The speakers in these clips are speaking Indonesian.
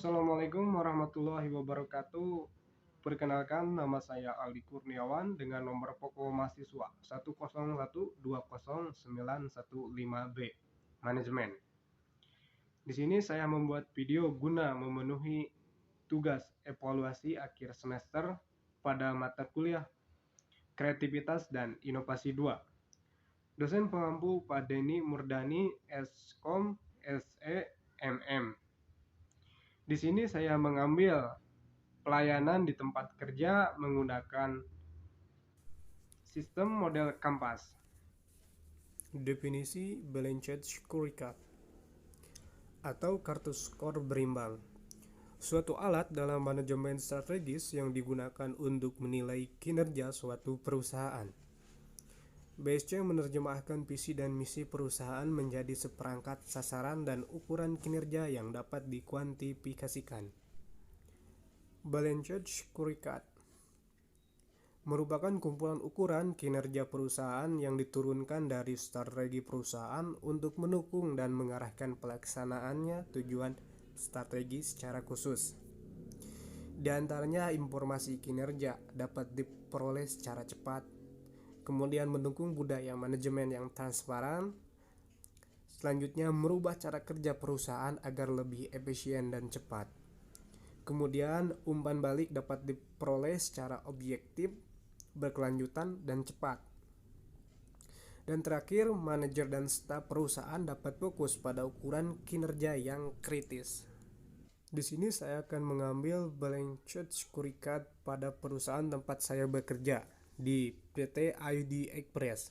Assalamualaikum warahmatullahi wabarakatuh. Perkenalkan, nama saya Aldi Kurniawan dengan nomor pokok mahasiswa 101209115B, Manajemen. Di sini saya membuat video guna memenuhi tugas evaluasi akhir semester pada mata kuliah Kreativitas dan Inovasi 2. Dosen pengampu Pak Denny Murdani, Skom, SE, MM. Di sini saya mengambil pelayanan di tempat kerja menggunakan sistem model Kampas. Definisi Balanced Scorecard atau kartu skor berimbang. Suatu alat dalam manajemen strategis yang digunakan untuk menilai kinerja suatu perusahaan. BSC menerjemahkan visi dan misi perusahaan menjadi seperangkat sasaran dan ukuran kinerja yang dapat dikuantifikasikan. Balanced Scorecard merupakan kumpulan ukuran kinerja perusahaan yang diturunkan dari strategi perusahaan untuk mendukung dan mengarahkan pelaksanaannya tujuan strategi secara khusus. Di antaranya informasi kinerja dapat diperoleh secara cepat, kemudian mendukung budaya manajemen yang transparan, selanjutnya merubah cara kerja perusahaan agar lebih efisien dan cepat. Kemudian umpan balik dapat diperoleh secara objektif, berkelanjutan, dan cepat. Dan terakhir, manajer dan staf perusahaan dapat fokus pada ukuran kinerja yang kritis. Di sini saya akan mengambil Balanced Scorecard pada perusahaan tempat saya bekerja di PT ID Express.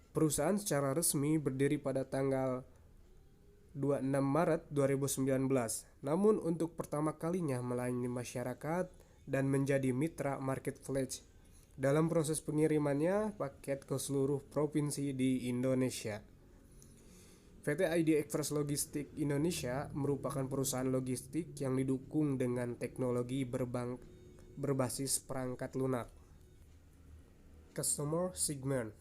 Perusahaan secara resmi berdiri pada tanggal 26 Maret 2019. Namun untuk pertama kalinya melayani masyarakat dan menjadi mitra marketplace dalam proses pengirimannya paket ke seluruh provinsi di Indonesia. PT ID Express Logistik Indonesia merupakan perusahaan logistik yang didukung dengan teknologi berbasis perangkat lunak. Customer Segment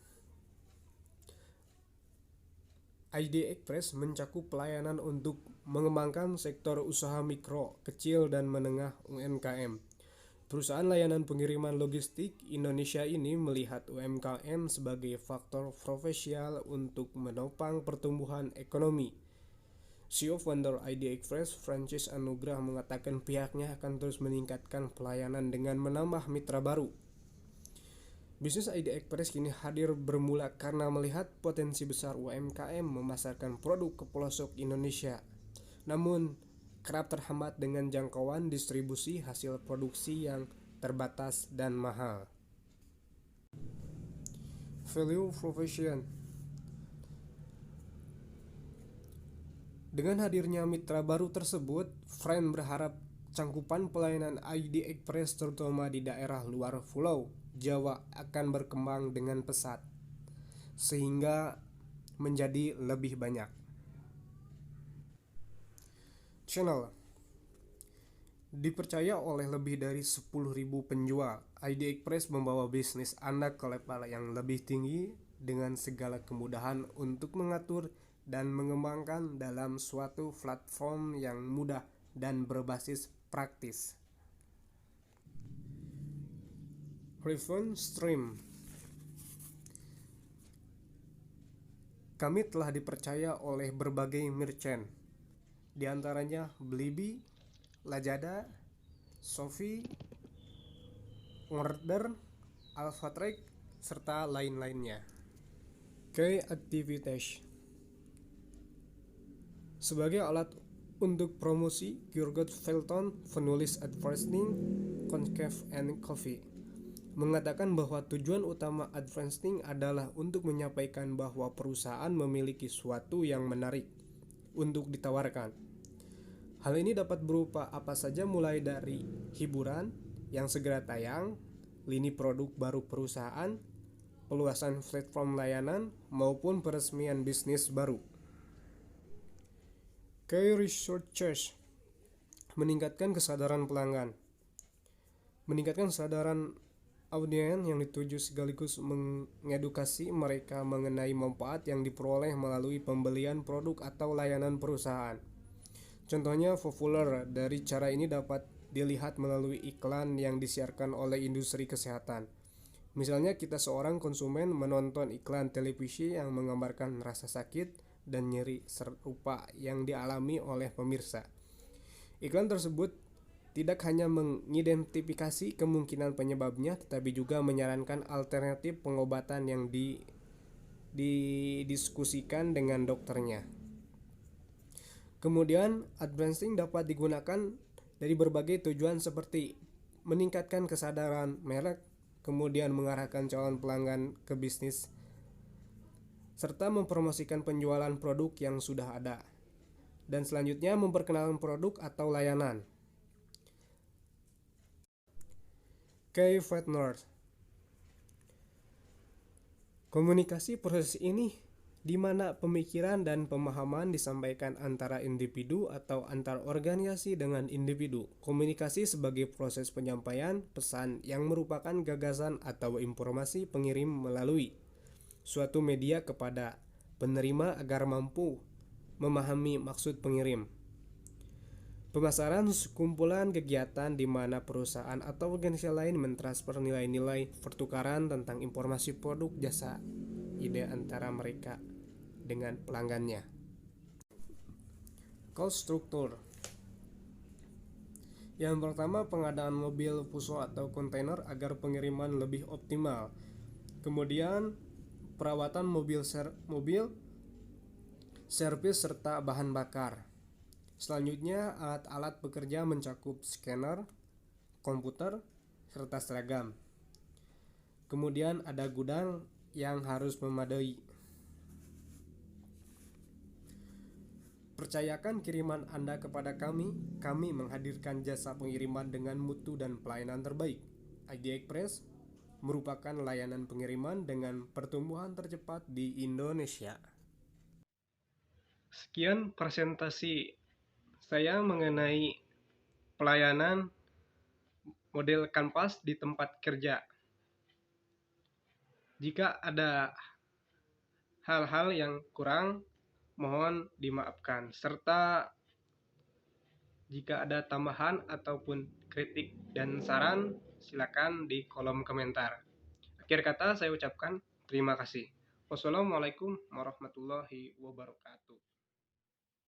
ID Express mencakup pelayanan untuk mengembangkan sektor usaha mikro, kecil, dan menengah UMKM. Perusahaan layanan pengiriman logistik Indonesia ini melihat UMKM sebagai faktor profesional untuk menopang pertumbuhan ekonomi. CEO founder ID Express, Francis Anugrah, mengatakan pihaknya akan terus meningkatkan pelayanan dengan menambah mitra baru. Bisnis ID Express kini hadir bermula karena melihat potensi besar UMKM memasarkan produk ke pelosok Indonesia. Namun, kerap terhambat dengan jangkauan distribusi hasil produksi yang terbatas dan mahal. Value Proposition. Dengan hadirnya mitra baru tersebut, Friend berharap cangkupan pelayanan ID Express terutama di daerah luar Pulau Jawa akan berkembang dengan pesat, sehingga menjadi lebih banyak. Channel dipercaya oleh lebih dari 10.000 penjual. ID Express membawa bisnis Anda ke level yang lebih tinggi dengan segala kemudahan untuk mengatur dan mengembangkan dalam suatu platform yang mudah dan berbasis praktis. Revenue Stream. Kami telah dipercaya oleh berbagai merchant, di antaranya Blibli, Lazada, Shopee, Order, Alphatrack, serta lain-lainnya. Key Activities. Sebagai alat untuk promosi, Kurt Felton, penulis advertising Concave and Coffee, mengatakan bahwa tujuan utama advertising adalah untuk menyampaikan bahwa perusahaan memiliki sesuatu yang menarik untuk ditawarkan. Hal ini dapat berupa apa saja mulai dari hiburan yang segera tayang, lini produk baru perusahaan, peluasan platform layanan, maupun peresmian bisnis baru. Key Researchers meningkatkan kesadaran pelanggan. Meningkatkan kesadaran audiens yang dituju sekaligus mengedukasi mereka mengenai manfaat yang diperoleh melalui pembelian produk atau layanan perusahaan. Contohnya populer dari cara ini dapat dilihat melalui iklan yang disiarkan oleh industri kesehatan. Misalnya kita seorang konsumen menonton iklan televisi yang menggambarkan rasa sakit dan nyeri serupa yang dialami oleh pemirsa. Iklan tersebut tidak hanya mengidentifikasi kemungkinan penyebabnya, tetapi juga menyarankan alternatif pengobatan yang didiskusikan dengan dokternya. Kemudian, advertising dapat digunakan dari berbagai tujuan seperti meningkatkan kesadaran merek, kemudian mengarahkan calon pelanggan ke bisnis, serta mempromosikan penjualan produk yang sudah ada. Dan selanjutnya memperkenalkan produk atau layanan. Key Partners. Komunikasi proses ini di mana pemikiran dan pemahaman disampaikan antara individu atau antar organisasi dengan individu. Komunikasi sebagai proses penyampaian pesan yang merupakan gagasan atau informasi pengirim melalui suatu media kepada penerima agar mampu memahami maksud pengirim. Pemasaran kumpulan kegiatan di mana perusahaan atau organisasi lain mentransfer nilai-nilai pertukaran tentang informasi produk jasa ide antara mereka dengan pelanggannya. Cost structure. Yang pertama, pengadaan mobil fuso atau kontainer agar pengiriman lebih optimal. Kemudian, perawatan mobil, servis serta bahan bakar. Selanjutnya, alat-alat bekerja mencakup scanner, komputer, serta seragam. Kemudian ada gudang yang harus memadai. Percayakan kiriman Anda kepada kami. Kami menghadirkan jasa pengiriman dengan mutu dan pelayanan terbaik. ID Express merupakan layanan pengiriman dengan pertumbuhan tercepat di Indonesia. Sekian presentasi saya mengenai pelayanan model kanvas di tempat kerja. Jika ada hal-hal yang kurang, mohon dimaafkan. Serta jika ada tambahan ataupun kritik dan saran, silakan di kolom komentar. Akhir kata saya ucapkan terima kasih. Wassalamualaikum warahmatullahi wabarakatuh.